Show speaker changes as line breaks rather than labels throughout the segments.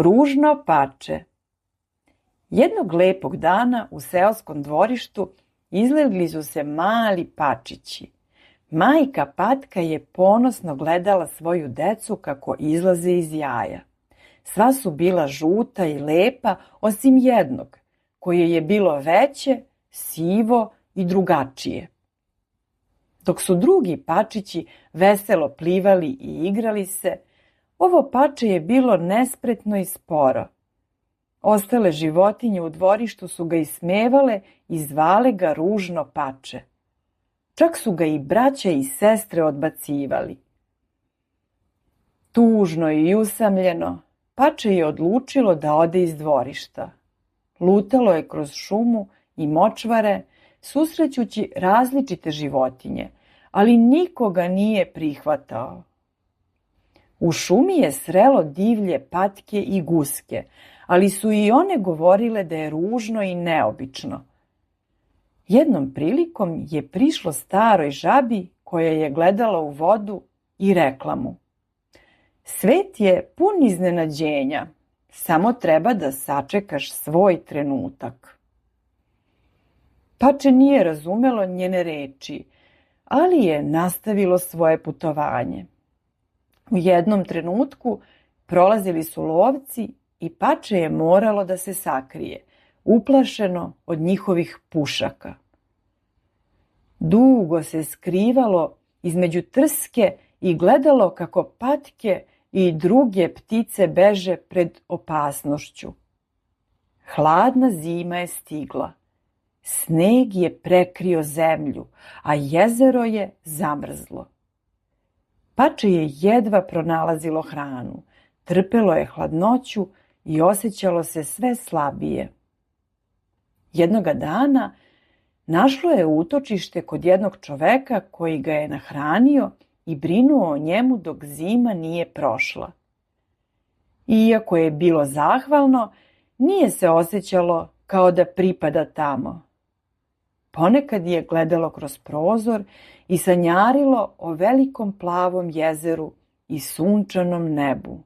Ružno pače. Jednog lepog dana u seoskom dvorištu izlegli su se mali pačići. Majka patka je ponosno gledala svoju decu kako izlaze iz jaja. Sva su bila žuta i lepa, osim jednog, koje je bilo veće, sivo i drugačije. Dok su drugi pačići veselo plivali i igrali se, ovo pače je bilo nespretno i sporo. Ostale životinje u dvorištu su ga ismevale i zvale ga ružno pače. Čak su ga i braća i sestre odbacivali. Tužno i usamljeno, pače je odlučilo da ode iz dvorišta. Lutalo je kroz šumu i močvare, susrećući različite životinje, ali nikoga nije prihvatao. U šumi je srelo divlje patke i guske, ali su i one govorile da je ružno i neobično. Jednom prilikom je prišlo staroj žabi koja je gledala u vodu i rekla mu: "Svet je pun iznenađenja, samo treba da sačekaš svoj trenutak." Pače nije razumelo njene reči, ali je nastavilo svoje putovanje. U jednom trenutku prolazili su lovci i pače je moralo da se sakrije, uplašeno od njihovih pušaka. Dugo se skrivalo između trske i gledalo kako patke i druge ptice beže pred opasnošću. Hladna zima je stigla. Sneg je prekrio zemlju, a jezero je zamrzlo. Pače je jedva pronalazilo hranu, trpelo je hladnoću i osjećalo se sve slabije. Jednoga dana našlo je utočište kod jednog čoveka koji ga je nahranio i brinuo o njemu dok zima nije prošla. Iako je bilo zahvalno, nije se osjećalo kao da pripada tamo. Ponekad je gledalo kroz prozor i sanjarilo o velikom plavom jezeru i sunčanom nebu.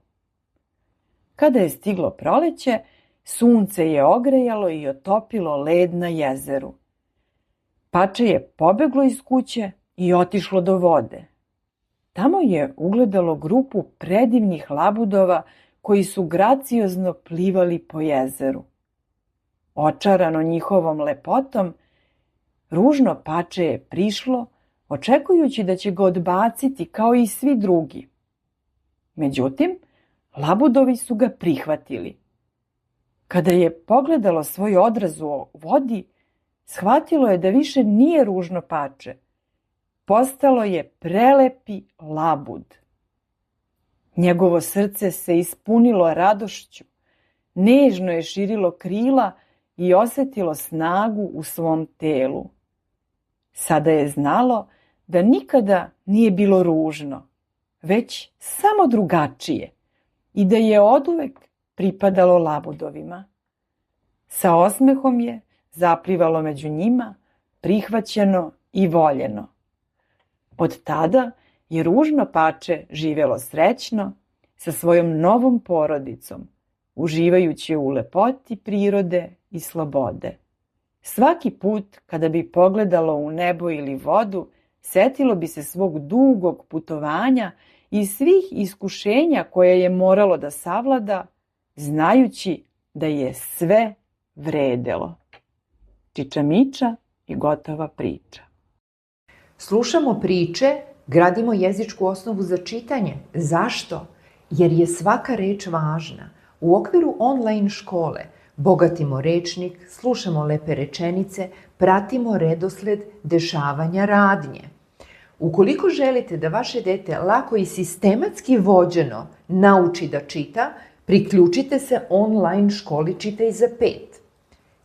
Kada je stiglo proleće, sunce je ogrejalo i otopilo led na jezeru. Pače je pobeglo iz kuće i otišlo do vode. Tamo je ugledalo grupu predivnih labudova koji su graciozno plivali po jezeru. Očarano njihovom lepotom, ružno pače je prišlo, očekujući da će ga odbaciti kao i svi drugi. Međutim, labudovi su ga prihvatili. Kada je pogledalo svoj odraz u vodi, shvatilo je da više nije ružno pače. Postalo je prelepi labud. Njegovo srce se ispunilo radošću, nežno je širilo krila i osjetilo snagu u svom telu. Sada je znalo da nikada nije bilo ružno, već samo drugačije i da je oduvek pripadalo labudovima. Sa osmehom je zaplivalo među njima, prihvaćeno i voljeno. Od tada je ružno pače živjelo srećno sa svojom novom porodicom, uživajući u lepoti prirode i slobode. Svaki put kada bi pogledalo u nebo ili vodu, setilo bi se svog dugog putovanja i svih iskušenja koje je moralo da savlada, znajući da je sve vredelo. Čiča Miča i gotova priča.
Slušamo priče, gradimo jezičku osnovu za čitanje. Zašto? Jer je svaka reč važna. U okviru online škole bogatimo rečnik, slušamo lepe rečenice, pratimo redosled dešavanja radnje. Ukoliko želite da vaše dete lako i sistematski vođeno nauči da čita, priključite se online školi Čitaj za 5.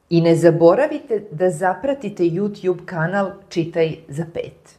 I ne zaboravite da zapratite YouTube kanal Čitaj za 5.